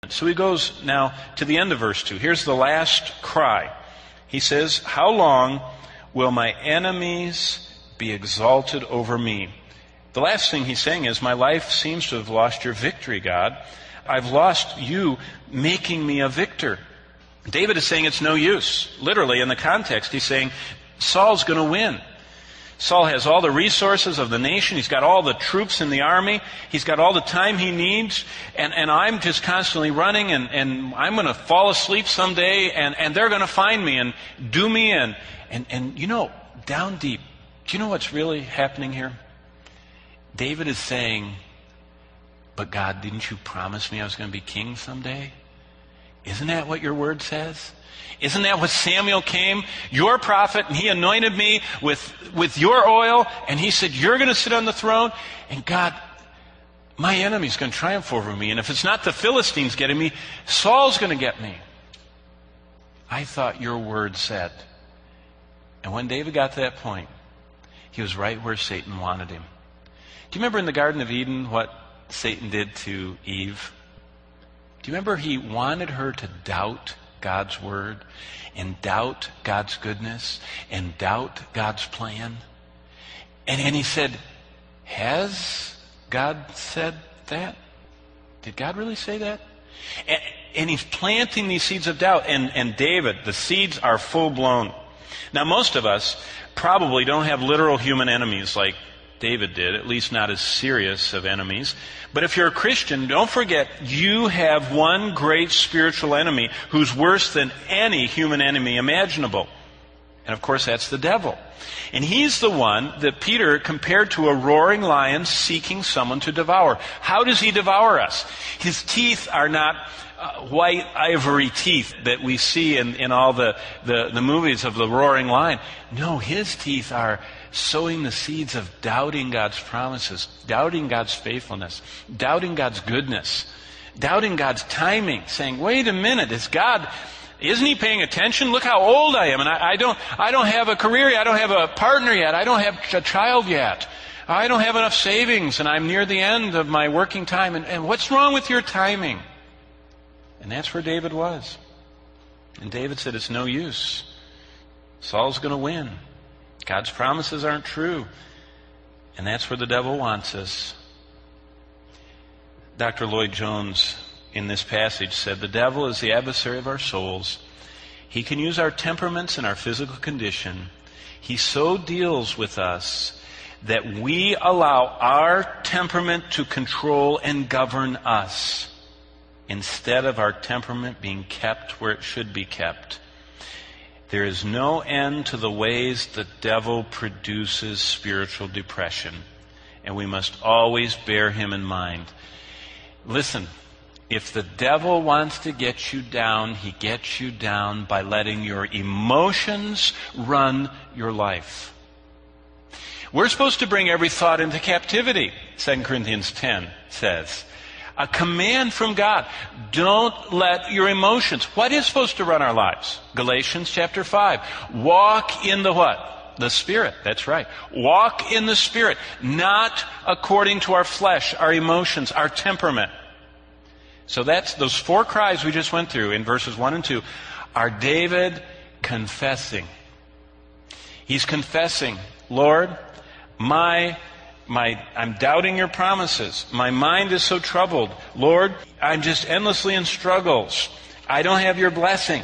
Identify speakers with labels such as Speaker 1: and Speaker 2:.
Speaker 1: So he goes now to the end of verse 2. Here's the last cry. He says, "How long will my enemies be exalted over me?" The last thing he's saying is, my life seems to have lost your victory, God. I've lost you making me a victor. David is saying it's no use. Literally, in the context, he's saying Saul's going to win. Saul has all the resources of the nation. He's got all the troops in the army. He's got all the time he needs. And I'm just constantly running, and I'm going to fall asleep someday, and they're going to find me and do me in. And you know, down deep, do you know what's really happening here? David is saying, but God, didn't you promise me I was going to be king someday? Isn't that what your word says? Isn't that what Samuel came, your prophet, and he anointed me with your oil, and he said, you're going to sit on the throne, and God, my enemy's going to triumph over me, and if it's not the Philistines getting me, Saul's going to get me. I thought your word said. And when David got to that point, he was right where Satan wanted him. Do you remember in the Garden of Eden what Satan did to Eve? Do you remember he wanted her to doubt God's word and doubt God's goodness and doubt God's plan? And he said, has God said that? Did God really say that? And he's planting these seeds of doubt. And David, the seeds are full blown. Now most of us probably don't have literal human enemies like David did, at least not as serious of enemies. But if you're a Christian, don't forget you have one great spiritual enemy who's worse than any human enemy imaginable. And of course that's the devil. And he's the one that Peter compared to a roaring lion seeking someone to devour. How does he devour us? His teeth are not white ivory teeth that we see in all the movies of the roaring lion. No, his teeth are sowing the seeds of doubting God's promises, doubting God's faithfulness, doubting God's goodness, doubting God's timing, saying, wait a minute, isn't he paying attention? Look how old I am, and I don't have a career yet, I don't have a partner yet, I don't have a child yet, I don't have enough savings, and I'm near the end of my working time, and what's wrong with your timing? And that's where David was. And David said, it's no use. Saul's going to win. God's promises aren't true. And that's where the devil wants us. Dr. Lloyd Jones, in this passage, said, the devil is the adversary of our souls. He can use our temperaments and our physical condition. He so deals with us that we allow our temperament to control and govern us, instead of our temperament being kept where it should be kept. There is no end to the ways the devil produces spiritual depression, and we must always bear him in mind. Listen, if the devil wants to get you down, he gets you down by letting your emotions run your life. We're supposed to bring every thought into captivity, 2 Corinthians 10 says. A command from God. Don't let your emotions. What is supposed to run our lives? Galatians chapter 5. Walk in the what? The Spirit. That's right. Walk in the Spirit. Not according to our flesh, our emotions, our temperament. So that's those four cries we just went through in verses 1 and 2 are David confessing. He's confessing, Lord, I'm doubting your promises. My mind is so troubled. Lord, I'm just endlessly in struggles. I don't have your blessing.